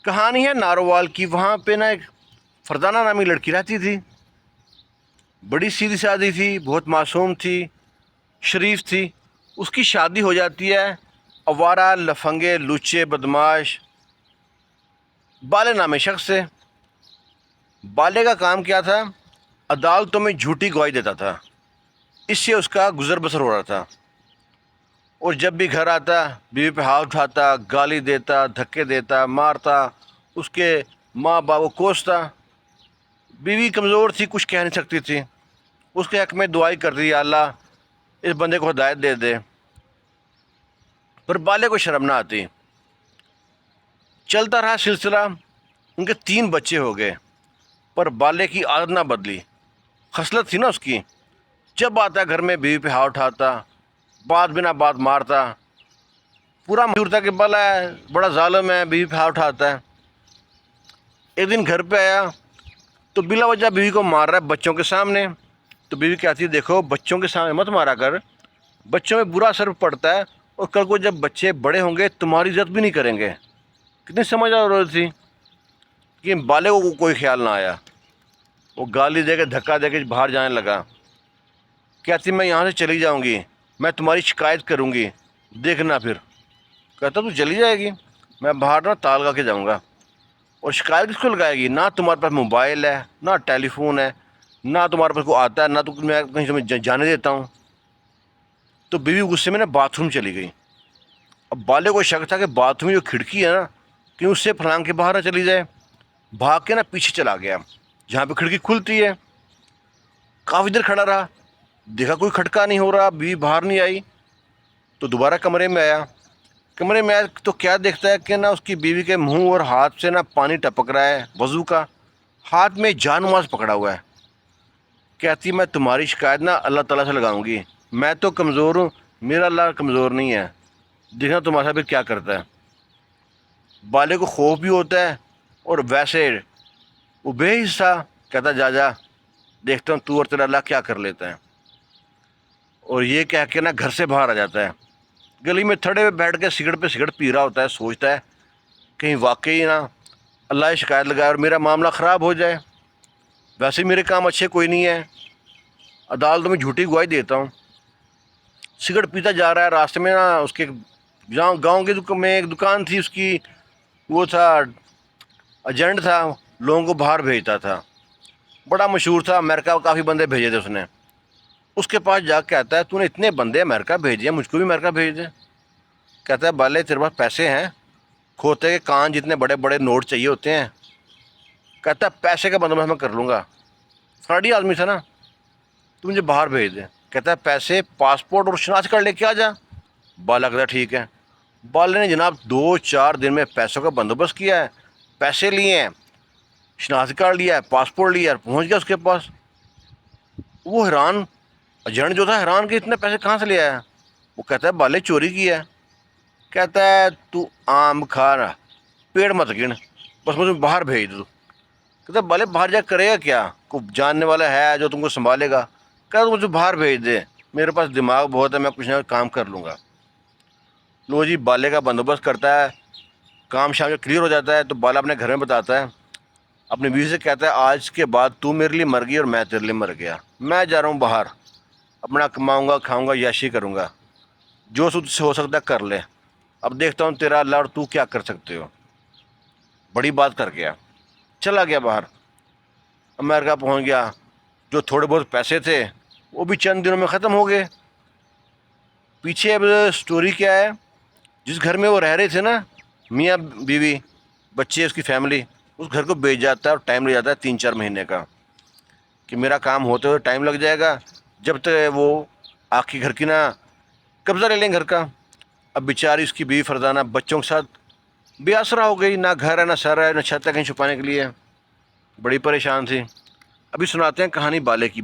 کہانی ہے نارووال کی۔ وہاں پہ نا ایک فرزانہ نامی لڑکی رہتی تھی، بڑی سیدھی سادی تھی، بہت معصوم تھی، شریف تھی۔ اس کی شادی ہو جاتی ہے آوارہ لفنگے لچے بدماش بالے نامی شخص سے۔ بالے کا کام کیا تھا؟ عدالتوں میں جھوٹی گواہی دیتا تھا، اس سے اس کا گزر بسر ہو رہا تھا۔ اور جب بھی گھر آتا بیوی پہ ہاتھ اٹھاتا، گالی دیتا، دھکے دیتا، مارتا، اس کے ماں باپ کو کوستا۔ بیوی کمزور تھی، کچھ کہہ نہیں سکتی تھی، اس کے حق میں دعائی کر دی، یا اللہ اس بندے کو ہدایت دے دے۔ پر بالے کو شرم نہ آتی۔ چلتا رہا سلسلہ، ان کے 3 بچے ہو گئے، پر بالے کی عادت نہ بدلی۔ خصلت تھی نا اس کی، جب آتا گھر میں بیوی پہ ہاتھ اٹھاتا، بات بنا بات مارتا۔ پورا مشہور تھا کہ بالا ہے، بڑا ظالم ہے، بیوی پہ ہاتھ اٹھاتا ہے۔ ایک دن گھر پہ آیا تو بلا وجہ بیوی کو مار رہا ہے بچوں کے سامنے۔ تو بیوی کہتی ہے دیکھو بچوں کے سامنے مت مارا کر، بچوں میں برا اثر پڑتا ہے، اور کل کو جب بچے بڑے ہوں گے تمہاری عزت بھی نہیں کریں گے۔ کتنی سمجھدار عورت تھی کہ بالے کو کوئی خیال نہ آیا۔ وہ گالی دے کے دھکا دے کے باہر جانے لگا، کہتی میں یہاں سے چلی جاؤں گی، میں تمہاری شکایت کروں گی، دیکھنا پھر۔ کہتا تو چلی جائے گی، میں باہر نہ تال لگا کے جاؤں گا۔ اور شکایت کس کو لگائے گی؟ نہ تمہارے پاس موبائل ہے، نہ ٹیلی فون ہے، نہ تمہارے پاس کوئی آتا ہے، نہ تو میں کہیں تمہیں جانے دیتا ہوں۔ تو بیوی غصے میں نا باتھ روم چلی گئی۔ اب بالے کو شک تھا کہ باتھ روم جو کھڑکی ہے نا کہ اس سے پھلانگ کے باہر نہ چلی جائے۔ بھاگ کے نا پیچھے چلا گیا جہاں پہ کھڑکی کھلتی ہے۔ کافی دیر کھڑا رہا، دیکھا کوئی کھٹکا نہیں ہو رہا، بیوی باہر نہیں آئی، تو دوبارہ کمرے میں آیا۔ کمرے میں آیا تو کیا دیکھتا ہے کہ نا اس کی بیوی کے منہ اور ہاتھ سے نا پانی ٹپک رہا ہے وضو کا، ہاتھ میں جان نماز پکڑا ہوا ہے۔ کہتی میں تمہاری شکایت نا اللہ تعالیٰ سے لگاؤں گی، میں تو کمزور ہوں، میرا اللہ کمزور نہیں ہے، دیکھنا تمہارا پھر کیا کرتا ہے۔ بالے کو خوف بھی ہوتا ہے، اور ویسے وہ بے حصہ کہتا جا جا دیکھتا ہوں تو اور تیرا اللہ کیا کر لیتا ہے۔ اور یہ کہہ کے نا گھر سے باہر آ جاتا ہے۔ گلی میں تھڑے پہ بیٹھ کے سگڑ پہ سگڑ پی رہا ہوتا ہے، سوچتا ہے کہیں واقعی نا اللہ یہ شکایت لگائے اور میرا معاملہ خراب ہو جائے۔ ویسے میرے کام اچھے کوئی نہیں ہے، عدالتوں میں جھوٹی گواہی دیتا ہوں۔ سگڑ پیتا جا رہا ہے، راستے میں نا اس کے گاؤں کے میں ایک دکان تھی اس کی، وہ تھا ایجنٹ تھا، لوگوں کو باہر بھیجتا تھا، بڑا مشہور تھا، امریکہ کافی بندے بھیجے تھے اس نے۔ اس کے پاس جا کے کہتا ہے تو نے اتنے بندے امریکہ بھیجے ہیں، مجھ کو بھی امریکہ بھیج دے۔ کہتا ہے بالے تیرے پاس پیسے ہیں؟ کھوتے کے کان جتنے بڑے بڑے نوٹ چاہیے ہوتے ہیں۔ کہتا ہے پیسے کا بندوبست میں کر لوں گا، فراڈی آدمی تھا نا، تو مجھے باہر بھیج دے۔ کہتا ہے پیسے، پاسپورٹ اور شناخت کارڈ لے کے آ جا۔ بالا کہتا ہے ٹھیک ہے۔ بالے نے جناب 2-4 دن میں پیسوں کا بندوبست کیا ہے، پیسے لیے ہیں، شناخت کارڈ لیا ہے، پاسپورٹ لیا ہے، پہنچ گیا اس کے پاس۔ وہ حیران، ایجنٹ جو تھا حیران کہ اتنے پیسے کہاں سے لے آیا۔ وہ کہتا ہے بالے چوری کیا ہے۔ کہتا ہے تو آم کھا رہا، پیڑ مت گن، بس مجھے باہر بھیج دو۔ کہتا ہے بالے باہر جا کرے گا کیا؟ کوئی جاننے والا ہے جو تم کو سنبھالے گا؟ کہتا مجھے باہر بھیج دے، میرے پاس دماغ بہت ہے، میں کچھ نہ کچھ کام کر لوں گا۔ لو جی بالے کا بندوبست کرتا ہے، کام شام جب کلیئر ہو جاتا ہے تو بالا اپنے گھر میں بتاتا ہے، اپنی بیوی سے کہتا ہے آج کے بعد تو میرے لیے مر گئی اور میں تیرے لیے مر گیا، میں جا رہا ہوں باہر، اپنا کماؤں گا، کھاؤں گا، یاشی کروں گا، جو تجھ سے ہو سکتا ہے کر لے، اب دیکھتا ہوں تیرا اللہ اور تو کیا کر سکتے ہو۔ بڑی بات کر گیا، چلا گیا باہر، امریکہ پہنچ گیا۔ جو تھوڑے بہت پیسے تھے وہ بھی چند دنوں میں ختم ہو گئے۔ پیچھے اب سٹوری کیا ہے، جس گھر میں وہ رہ رہے تھے نا میاں بیوی بچے اس کی فیملی، اس گھر کو بیچ جاتا ہے اور ٹائم لے جاتا ہے 3-4 مہینے کا، کہ میرا کام ہوتے ہوئے ٹائم لگ جائے گا، جب تک وہ آ کے گھر کی نا قبضہ لے لیں گھر کا۔ اب بیچاری اس کی بیوی فرزانہ بچوں کے ساتھ بے آسرا ہو گئی، نہ گھر ہے، نہ سر ہے، نہ چھت ہے کہیں چھپانے کے لیے، بڑی پریشان تھی۔ ابھی سناتے ہیں کہانی بالے کی۔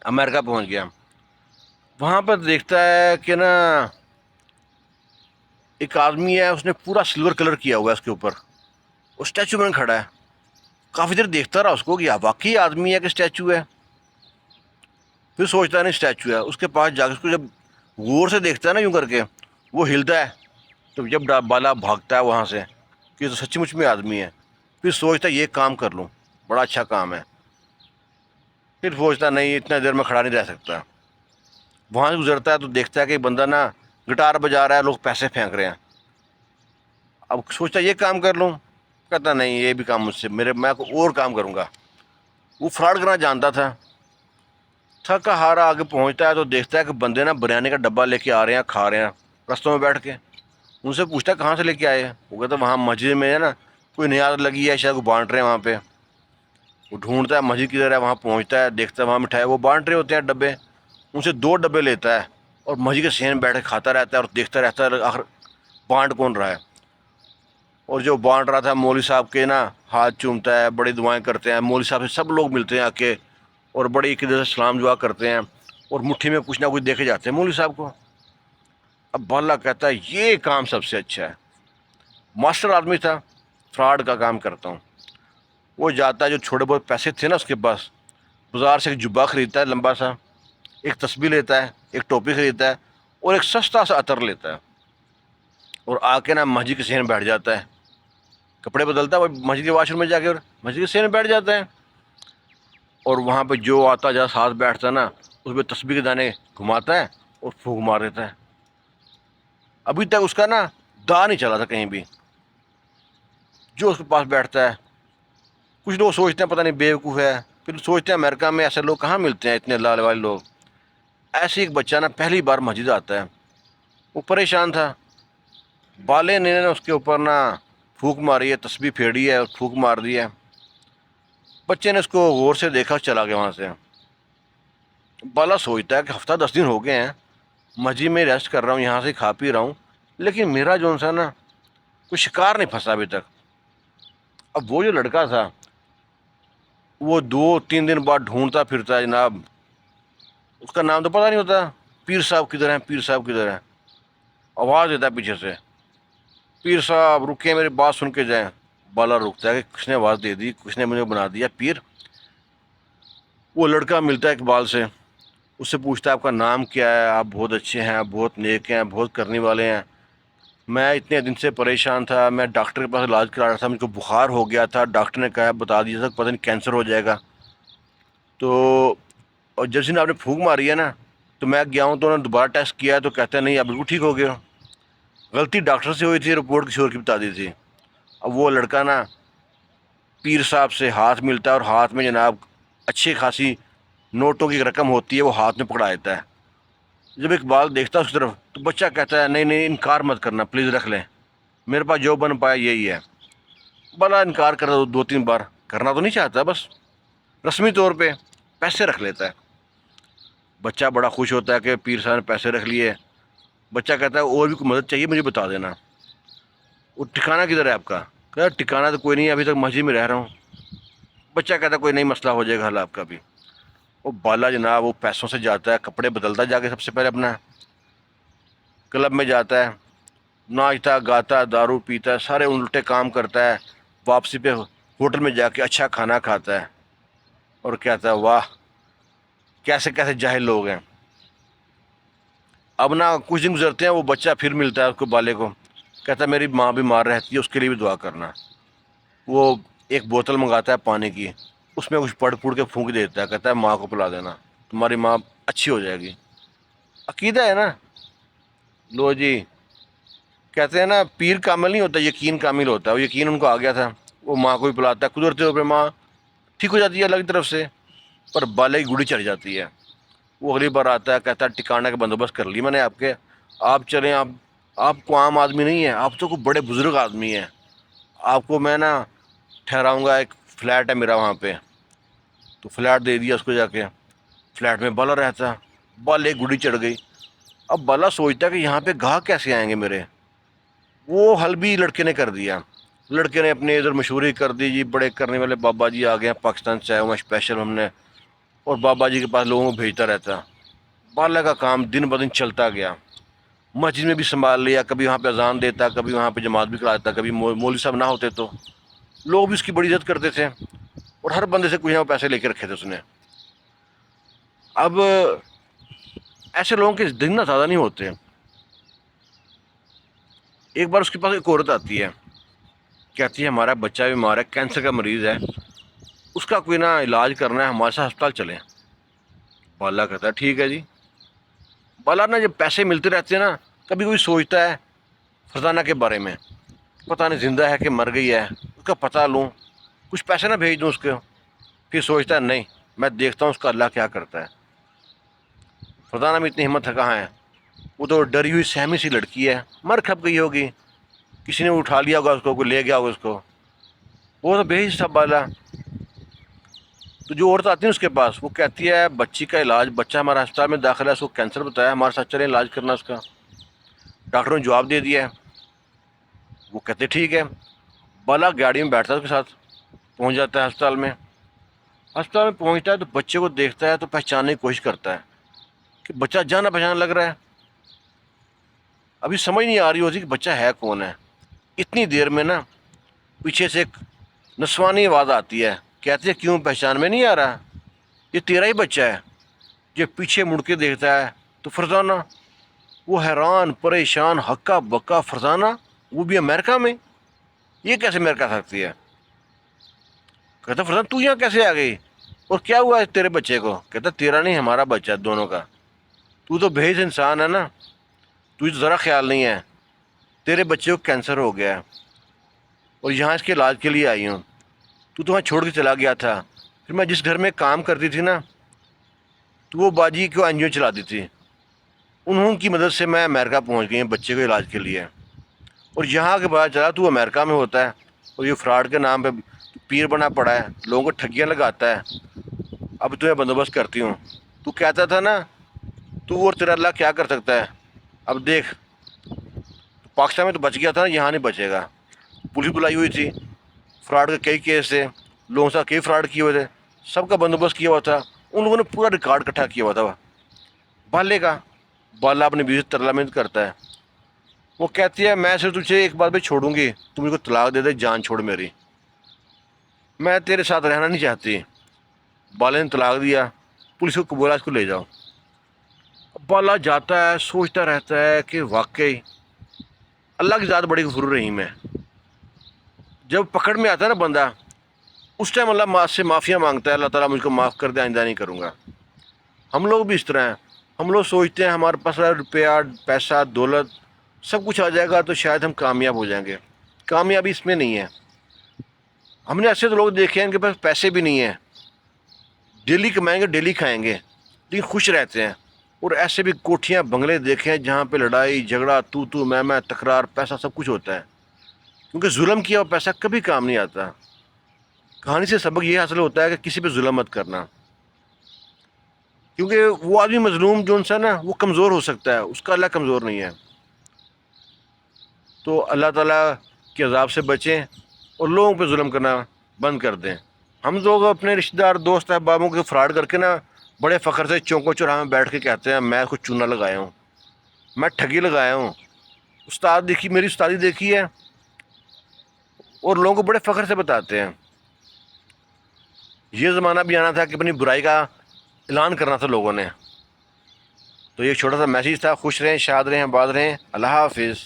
امریکہ پہنچ گیا، وہاں پر دیکھتا ہے کہ نا ایک آدمی ہے، اس نے پورا سلور کلر کیا ہوا ہے اس کے اوپر، وہ اسٹیچو بن کھڑا ہے۔ کافی دیر دیکھتا رہا اس کو کہ واقعی آدمی ہے کہ اسٹیچو ہے، پھر سوچتا ہے نہیں اسٹیچو ہے۔ اس کے پاس جا کے اس کو جب غور سے دیکھتا ہے نا یوں کر کے، وہ ہلتا ہے، تو جب بالا بھاگتا ہے وہاں سے، کہ یہ تو سچی مچ میں آدمی ہے، پھر سوچتا ہے یہ کام کر لوں، بڑا اچھا کام ہے، پھر سوچتا نہیں اتنا دیر میں کھڑا نہیں رہ سکتا، وہاں سے گزرتا ہے تو دیکھتا ہے کہ بندہ نا گٹار بجا رہا ہے، لوگ پیسے پھینک رہے ہیں، اب سوچتا ہے یہ کام کر لوں، کہتا نہیں یہ بھی کام مجھ سے، میں کوئی اور کام کروں گا۔ وہ فراڈ کرنا جانتا تھا، تھکا ہارا آگے پہنچتا ہے تو دیکھتا ہے کہ بندے نا بریانی کا ڈبہ لے کے آ رہے ہیں، کھا رہے ہیں رستوں میں بیٹھ کے، ان سے پوچھتا ہے کہاں سے لے کے آئے ہیں، وہ کہتا ہے وہاں مسجد میں ہے نا کوئی نیاز لگی ہے، شاید وہ بانٹ رہے ہیں وہاں پہ، وہ ڈھونڈتا ہے مسجد کدھر ہے، وہاں پہنچتا ہے، دیکھتا ہے وہاں مٹھائی وہ بانٹ رہے ہوتے ہیں ڈبے، ان سے 2 ڈبے لیتا ہے اور مسجد کے صحن بیٹھ کے کھاتا رہتا ہے اور دیکھتا رہتا ہے آخر بانٹ کون رہا ہے۔ اور جو بانٹ رہا تھا مولوی صاحب کے نا ہاتھ چومتا ہے، بڑی دعائیں کرتے ہیں، مولوی صاحب سے سب لوگ ملتے ہیں آ کے اور بڑی عقیدت سے سلام دعا کرتے ہیں اور مٹھی میں کچھ نہ کچھ دیکھے جاتے ہیں مولوی صاحب کو۔ اب بھلا کہتا ہے یہ کام سب سے اچھا ہے، ماسٹر آدمی تھا، فراڈ کا کام کرتا ہوں۔ وہ جاتا ہے، جو چھوٹے بہت پیسے تھے نا اس کے پاس، بازار سے ایک جبہ خریدتا ہے لمبا سا، ایک تسبیح لیتا ہے، ایک ٹوپی خریدتا ہے اور ایک سستا سا عطر لیتا ہے، اور آ کے نا مسجد کے صحن بیٹھ جاتا ہے، کپڑے بدلتا ہے، وہ مسجد کے واش روم میں جا کے اور مسجد کے صحن بیٹھ جاتا ہے، اور وہاں پہ جو آتا جا ساتھ بیٹھتا ہے نا اس پہ تسبیح کے دانے گھماتا ہے اور پھونک مار دیتا ہے۔ ابھی تک اس کا نا دا نہیں چلا تھا کہیں بھی، جو اس کے پاس بیٹھتا ہے، کچھ لوگ سوچتے ہیں پتہ نہیں بیوقوف ہے، پھر سوچتے ہیں امریکہ میں ایسے لوگ کہاں ملتے ہیں اتنے لال والے لوگ۔ ایسے ایک بچہ نا پہلی بار مسجد آتا ہے، وہ پریشان تھا، بالے نے اس کے اوپر نا پھونک ماری ہے، تسبیح پھیڑی ہے اور پھونک مار دی ہے۔ بچے نے اس کو غور سے دیکھا، چلا گیا وہاں سے۔ بالا سوچتا ہے کہ ہفتہ 10 دن ہو گئے ہیں، مسجد میں ریسٹ کر رہا ہوں، یہاں سے کھا پی رہا ہوں، لیکن میرا جو سا نا کوئی شکار نہیں پھنسا ابھی تک۔ اب وہ جو لڑکا تھا وہ 2-3 دن بعد ڈھونڈتا پھرتا ہے جناب، اس کا نام تو پتہ نہیں ہوتا، پیر صاحب کدھر ہیں، پیر صاحب کدھر ہیں، آواز دیتا ہے پیچھے سے، پیر صاحب رکے میری بات سن کے جائیں۔ بالا رکتا ہے کہ کس نے آواز دے دی، کس نے مجھے بنا دیا پیر۔ وہ لڑکا ملتا ہے اقبال سے، اس سے پوچھتا ہے آپ کا نام کیا ہے، آپ بہت اچھے ہیں، آپ بہت نیک ہیں، بہت کرنے والے ہیں، میں اتنے دن سے پریشان تھا، میں ڈاکٹر کے پاس علاج کرا رہا تھا، مجھ کو بخار ہو گیا تھا، ڈاکٹر نے کہا بتا دیا تھا پتہ نہیں کینسر ہو جائے گا، تو اور جس دن آپ نے پھونک ماری ہے نا تو میں گیا ہوں تو انہوں نے دوبارہ ٹیسٹ کیا ہے تو کہتے ہیں نہیں آپ بالکل ٹھیک ہو گئے ہو، غلطی ڈاکٹر سے ہوئی تھی، رپورٹ کسی اور کی بتا دی تھی۔ اب وہ لڑکا نا پیر صاحب سے ہاتھ ملتا ہے اور ہاتھ میں جناب اچھی خاصی نوٹوں کی رقم ہوتی ہے، وہ ہاتھ میں پکڑا دیتا ہے۔ جب اقبال دیکھتا ہے اس طرف تو بچہ کہتا ہے نہیں نہیں انکار مت کرنا پلیز، رکھ لیں، میرے پاس جو بن پایا یہی ہے۔ بلا انکار کر 2-3 بار، کرنا تو نہیں چاہتا، بس رسمی طور پہ پیسے رکھ لیتا ہے۔ بچہ بڑا خوش ہوتا ہے کہ پیر صاحب نے پیسے رکھ لیے۔ بچہ کہتا ہے اور بھی کوئی مدد چاہیے مجھے بتا دینا۔ وہ ٹھکانہ کدھر ہے آپ کا؟ کہتا ہے ٹھکانہ تو کوئی نہیں ہے، ابھی تک مسجد میں رہ رہا ہوں۔ بچہ کہتا ہے کوئی نہیں مسئلہ ہو جائے گا حل آپ کا بھی۔ وہ بالا جناب وہ پیسوں سے جاتا ہے، کپڑے بدلتا ہے جا کے، سب سے پہلے اپنا کلب میں جاتا ہے، ناچتا گاتا دارو پیتا ہے، سارے الٹے کام کرتا ہے، واپسی پہ ہوٹل میں جا کے اچھا کھانا کھاتا ہے اور کہتا ہے واہ کیسے کیسے جاہل لوگ ہیں۔ اب نا کچھ دن گزرتے ہیں، وہ بچہ پھر ملتا ہے اس کو، بالے کو، کہتا ہے میری ماں بیمار رہتی ہے، اس کے لیے بھی دعا کرنا۔ وہ ایک بوتل منگاتا ہے پانی کی، اس میں کچھ پڑ کے پھونک دیتا ہے، کہتا ہے ماں کو پلا دینا، تمہاری ماں اچھی ہو جائے گی۔ عقیدہ ہے نا، لو جی، کہتے ہیں نا پیر کامل نہیں ہوتا، یقین کامل ہوتا ہے، وہ یقین ان کو آ گیا تھا، وہ ماں کو بھی پلاتا ہے، قدرتی طور پہ ماں ٹھیک ہو جاتی ہے اللہ کی طرف سے، پر بالے کی گڑی چڑھ جاتی ہے۔ وہ اگلی بار آتا ہے، کہتا ہے ٹھکانے کا بندوبست کر لی میں نے آپ کے، آپ چلیں، آپ کو عام آدمی نہیں ہے، آپ تو کوئی بڑے بزرگ آدمی ہیں، آپ کو میں نا ٹھہراؤں گا، ایک فلیٹ ہے میرا وہاں پہ، تو فلیٹ دے دیا اس کو جا کے۔ فلیٹ میں بالا رہتا، بالے گڑی چڑھ گئی۔ اب بالا سوچتا ہے کہ یہاں پہ گاہک کیسے آئیں گے میرے، وہ حل بھی لڑکے نے کر دیا۔ لڑکے نے اپنے ادھر مشہوری کر دی، جی بڑے کرنے والے بابا جی آ گئے ہیں پاکستان سے آئے ہوئے ہیں اسپیشل ہم نے، اور بابا جی کے پاس لوگوں کو بھیجتا رہتا۔ بالا کا کام دن بدن چلتا گیا، مسجد میں بھی سنبھال لیا، کبھی وہاں پہ اذان دیتا، کبھی وہاں پہ جماعت بھی کراتا، کبھی مولوی صاحب نہ ہوتے تو لوگ بھی اس کی بڑی عزت کرتے تھے، اور ہر بندے سے کچھ نہ پیسے لے کے رکھے تھے اس نے۔ اب ایسے لوگوں کے دن نہ زیادہ نہیں ہوتے۔ ایک بار اس کے پاس ایک عورت آتی ہے، کہتی ہے ہمارا بچہ بیمار ہے، کینسر کا مریض ہے، اس کا کوئی نہ علاج کرنا ہے، ہمارے ساتھ ہسپتال چلیں۔ بالا کہتا ہے ٹھیک ہے جی۔ بالا نا جب پیسے ملتے رہتے ہیں نا، کبھی کوئی سوچتا ہے فرزانہ کے بارے میں، پتہ نہیں زندہ ہے کہ مر گئی ہے، اس کا پتہ لوں، کچھ پیسے نہ بھیج دوں اس کو۔ پھر سوچتا ہے نہیں، میں دیکھتا ہوں اس کا اللہ کیا کرتا ہے۔ فرزانہ میں اتنی ہمت ہے کہاں ہے، وہ تو ڈری ہوئی سہمی سی لڑکی ہے، مر کھپ گئی ہوگی، کسی نے اٹھا لیا ہوگا اس کو، کوئی لے گیا ہوگا اس کو، وہ تو بھیج سب بالا۔ تو جو عورت آتی ہے اس کے پاس، وہ کہتی ہے بچی کا علاج، بچہ ہمارا ہسپتال میں داخل ہے، اس کو کینسر بتایا، ہمارے ساتھ چلیں علاج کرنا اس کا۔ ڈاکٹروں نے جواب دے دیا ہے۔ وہ کہتے ٹھیک ہے۔ بالا گاڑی میں بیٹھتا ہے اس کے ساتھ، پہنچ جاتا ہے ہسپتال میں۔ ہسپتال میں پہنچتا ہے تو بچے کو دیکھتا ہے تو پہچاننے کی کوشش کرتا ہے کہ بچہ جانا پہچانا لگ رہا ہے۔ ابھی سمجھ نہیں آ رہی ہوتی کہ بچہ ہے کون ہے۔ اتنی دیر میں نا پیچھے سے ایک نسوانی آواز آتی ہے، کہتی ہے کیوں پہچان میں نہیں آ رہا، یہ تیرا ہی بچہ ہے۔ جب پیچھے مڑ کے دیکھتا ہے تو فرزانہ، وہ حیران پریشان ہکا بکا، فرزانہ وہ بھی امریکہ میں، یہ کیسے امریکہ آ سکتی ہے؟ کہتا فرزانہ تو یہاں کیسے آ گئی، اور کیا ہوا ہے تیرے بچے کو؟ کہتا تیرا نہیں ہمارا بچہ ہے دونوں کا، تو بھیج انسان ہے نا، تجھے تو ذرا خیال نہیں ہے، تیرے بچے کو کینسر ہو گیا ہے اور یہاں اس کے علاج کے لیے آئی ہوں، تو وہاں چھوڑ کے چلا گیا تھا۔ پھر میں جس گھر میں کام کرتی تھی نا، تو وہ باجی کو این جی او چلاتی تھی، انہوں کی مدد سے میں امریکہ پہنچ گئی ہوں بچے کو علاج کے لیے۔ اور یہاں کے پتا چلا تو وہ امریکہ میں ہوتا ہے، اور یہ فراڈ کے نام پہ پیر بنا پڑا ہے، لوگوں کو ٹھگیاں لگاتا ہے۔ اب تمہیں بندوبست کرتی ہوں، تو کہتا تھا نا تو اور تیرا اللہ کیا کر سکتا ہے، اب دیکھ، پاکستان میں تو بچ گیا تھا نا، یہاں نہیں بچے گا۔ پولیس بلائی ہوئی تھی، فراڈ کے کئی کیس تھے، لوگوں سے کئی فراڈ کیے ہوئے تھے، سب کا بندوبست کیا ہوا تھا، ان لوگوں نے پورا ریکارڈ اکٹھا کیا ہوا تھا بالے کا۔ بالا اپنی بیوی سے ترلا منت کرتا ہے، وہ کہتی ہے میں صرف تجھے ایک بات پہ چھوڑوں گی، تو مجھ کو طلاق دے دے، جان چھوڑ میری، میں تیرے ساتھ رہنا نہیں چاہتی۔ بالے نے طلاق دیا، پولیس کو بولا اس کو لے جاؤ۔ بالا جاتا ہے، سوچتا رہتا ہے کہ واقعی اللہ کی ذات بڑی غفور رحیم ہے۔ جب پکڑ میں آتا ہے نا بندہ، اس ٹائم اللہ ماں سے معافیاں مانگتا ہے، اللہ تعالیٰ مجھ کو معاف کر دے، آئندہ نہیں کروں گا۔ ہم لوگ بھی اس طرح ہیں، ہم لوگ سوچتے ہیں ہمارے پاس روپیہ پیسہ دولت سب کچھ آ جائے گا تو شاید ہم کامیاب ہو جائیں گے، کامیابی اس میں نہیں ہے۔ ہم نے ایسے تو لوگ دیکھے ہیں ان کے پاس پیسے بھی نہیں ہیں، ڈیلی کمائیں گے ڈیلی کھائیں گے لیکن خوش رہتے ہیں، اور ایسے بھی کوٹھیاں بنگلے دیکھے ہیں جہاں پہ لڑائی جھگڑا تو میں تکرار، پیسہ سب کچھ ہوتا ہے، کیونکہ ظلم کیا ہوا پیسہ کبھی کام نہیں آتا۔ کہانی سے سبق یہ حاصل ہوتا ہے کہ کسی پہ ظلم مت کرنا، کیونکہ وہ آدمی مظلوم جو انسان ہے وہ کمزور ہو سکتا ہے، اس کا اللہ کمزور نہیں ہے۔ تو اللہ تعالیٰ کے عذاب سے بچیں اور لوگوں پہ ظلم کرنا بند کر دیں۔ ہم لوگ اپنے رشتہ دار دوست احبابوں کے فراڈ کر کے نا بڑے فخر سے چوکوں چوراہے میں بیٹھ کے کہتے ہیں میں کچھ چونا لگایا ہوں، میں ٹھگی لگایا ہوں، استاد دیکھی، میری استادی دیکھی ہے، اور لوگوں کو بڑے فخر سے بتاتے ہیں۔ یہ زمانہ بھی آنا تھا کہ اپنی برائی کا اعلان کرنا تھا لوگوں نے۔ تو یہ چھوٹا سا میسیج تھا، خوش رہیں، شاد رہیں، آباد رہیں، اللہ حافظ۔